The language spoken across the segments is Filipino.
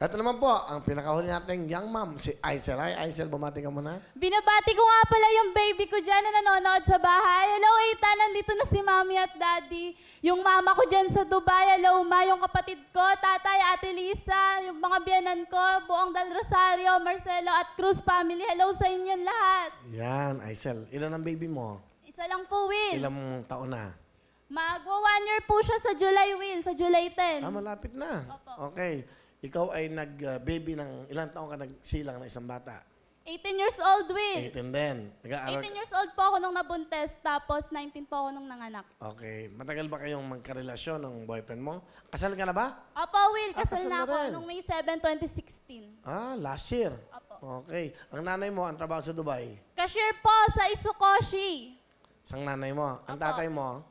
Ito naman po, ang pinakahuli nating young mom, si Aisel. Hi, Aisel, bumati ka muna. Binabati ko nga pala yung baby ko dyan na nanonood sa bahay. Hello, Ethan. Nandito na si Mami at Daddy. Yung mama ko dyan sa Dubai. Hello, Ma. Yung kapatid ko, Tatay, Ate Lisa. Yung mga biyanan ko, buong Del Rosario, Marcelo at Cruz family. Hello sa inyong lahat. Yan, Aisel. Ilan ang baby mo? Isa lang po, Will. Ilang taon na? Magwa 1 year po siya sa July, Will. Sa July 10. Ah, malapit na. Opo. Okay. Ikaw ay nag-baby ng ilang taon ka nagsilang ng isang bata? 18 years old, Will. 18 din. 18 years old po ako nung nabuntes, tapos 19 po ako nung nanganak. Okay. Matagal ba kayong magkarelasyon ng boyfriend mo? Kasal ka na ba? Opo, Will. Kasal kasal na na ako rin. nung May 7, 2016. Ah, last year. Opo. Okay. Ang nanay mo, ang trabaho sa Dubai. Cashier po sa Isukoshi. Isang nanay mo. Ang Opo. tatay mo?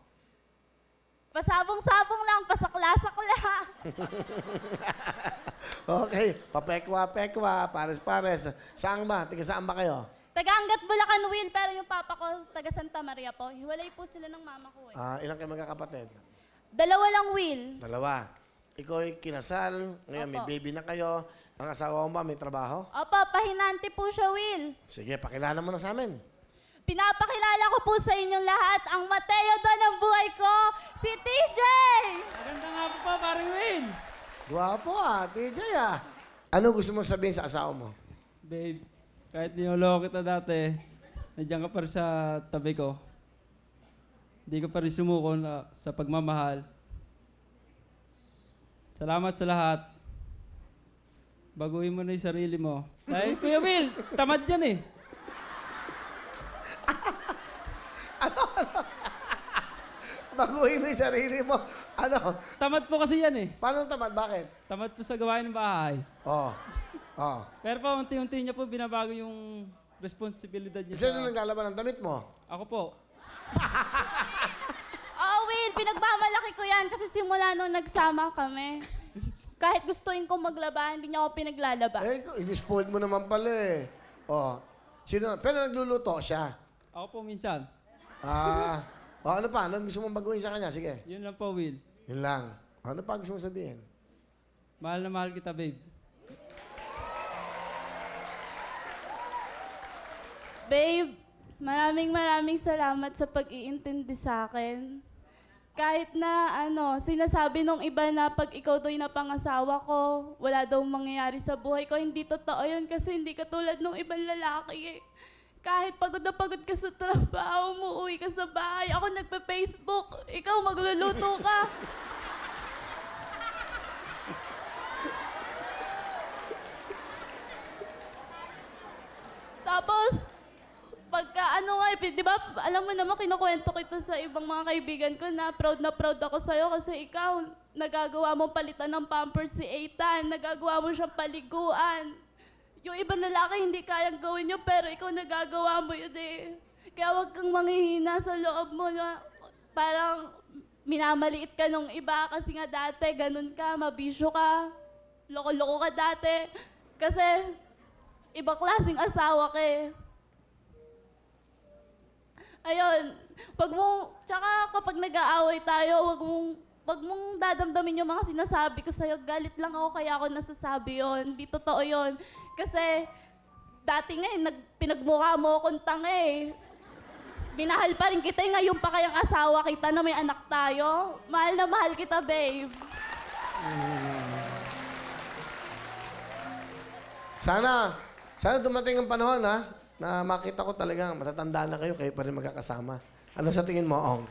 Pasabong-sabong lang, pasakla-sakla. Okay. Papekwa-pekwa, pares-pares. Saan ba? Tiga saan ba kayo? Taga-Angat Bulacan, Will, pero yung papa ko, taga Santa Maria po. Hiwalay po sila ng mama ko eh. Ah, ilang kayo magkakapatid? Dalawa lang, Will. Dalawa. Ikaw ay kinasal. Ngayon, may Opo. baby na kayo. Ang asawa mo ba, may trabaho? Opo, pahinante po siya, Will. Sige, pakilala mo na sa amin. Pinapakilala ko po sa inyong lahat ang Mateo doon ng buhay ko, si TJ! Maganda nga po pa, parang Win. Guwapo ah, TJ ah. Ano gusto mo sabihin sa asawa mo? Babe, kahit niloloko kita dati, nandiyan ka pa rin sa tabi ko. Hindi ka pa rin sumuko sa pagmamahal. Salamat sa lahat. Baguhin mo na yung sarili mo. Dahil Kuya Will, tamad yan eh. Baguhin mo yung sarili mo. Ano? Tamad po kasi yan eh. Paano tamad? Bakit? Tamad po sa gawain ng bahay. Oh. Oh. Pero pa unti-unti niya po binabago yung responsibilidad niya Sino sa... naglalaban ng damit mo? Ako po. Oh, Will, pinagmamalaki ko yan kasi simula nung nagsama kami. Kahit gustuin kong maglaba, hindi niya ako pinaglalaba. Eh, in-spoiled mo naman pala eh. Oh. Sino? Pero nagluluto siya. Ako po minsan. Ah. Oh, ano pa? Ano gusto mong baguhin sa kanya? Sige. Yun lang po, Will. Yun lang. Ano pa gusto mong sabihin? Mahal na mahal kita, babe. Babe, maraming salamat sa pag-iintindi sa akin. Kahit na sinasabi nung iba na pag ikaw daw yung napangasawa ko, wala daw mangyayari sa buhay ko. Hindi totoo yun kasi hindi katulad nung ibang lalaki eh. Kahit pagod na pagod ka sa trabaho, umuwi ka sa bahay, ako nagpe-Facebook, ikaw magluluto ka. Tapos, pagka di ba, alam mo naman, kinukwento kita sa ibang mga kaibigan ko na proud ako sa'yo kasi ikaw, nagagawa mong palitan ng pampers si Ethan, nagagawa mo siyang paliguan. Yung ibang lalaki hindi kayang gawin yun, pero ikaw nagagawa mo yun eh. Kaya huwag kang manghihina sa loob mo na parang minamaliit ka nung iba kasi nga dati, ganun ka, mabisyo ka, loko-loko ka dati. Kasi, ibang klaseng asawa ka eh. Ayun, tsaka kapag nag-aaway tayo, wag mong dadamdamin yung mga sinasabi ko sa'yo. Galit lang ako kaya ako nasasabi yon. Hindi totoo yon. Kasi, dati nga pinagmukha mo akong tanga eh. Minahal pa rin kita eh, ngayon pa kayang asawa kita na may anak tayo. Mahal na mahal kita, babe. Sana dumating ang panahon ha, na makita ko talaga, matatanda na kayo pa rin magkakasama. Ano sa tingin mo, Ong?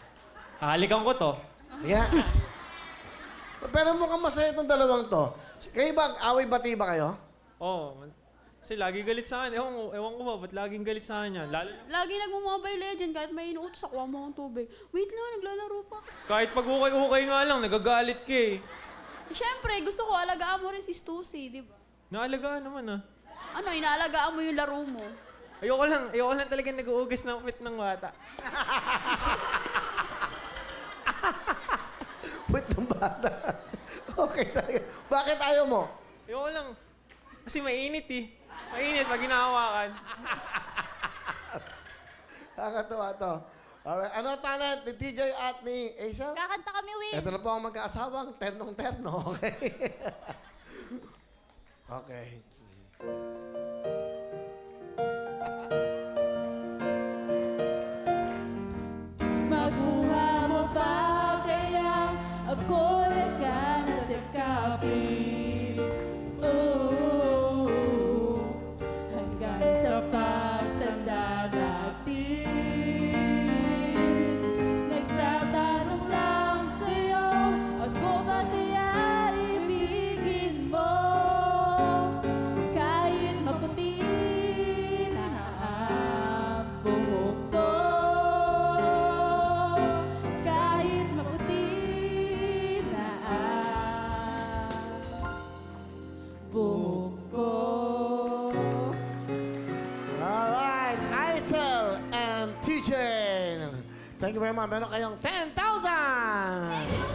Halikan ko to. Yes. Pero mukhang masaya itong dalawang to. Kayo ba, away-bati ba kayo? Oo. Kasi lagi galit sa akin. Ewan ko ba, ba't laging galit sa akin yan? Lalo na, Lagi nagmo-Mobile Legend kahit may inuutos ako, mo akong tubig. Wait lang, naglalaro pa. kahit pag ukay-ukay nga lang, nagagalit ka eh. Siyempre, gusto ko alagaan mo rin si Stussy, di ba? Naalagaan naman ah. Ano, inaalagaan mo yung laro mo. Ayoko lang talaga nag-uugas ng pit ng bata. Wait ng bata. Okay tayo. Bakit ayaw mo? Ayoko lang. Kasi mainit eh. Mainit pag hinahawakan. Nakakatuwa to. Alright. Ano talent ni TJ at ni Aisel? Kakanta kami, Will. Ito na po ang magkaasawang ternong-terno. Okay? Okay. Makuha mo ba kaya ako naghanap ng kapit? Oh, hanggang sa pagtanda natin. Nagtatanong lang sa'yo, ako ba kaya ibigin mo? Kahit maputi na ang buhok ko, kahit maputi na ang buhok ko. Alright, Aisel and TJ. Thank you very much. Meron kayong 10,000!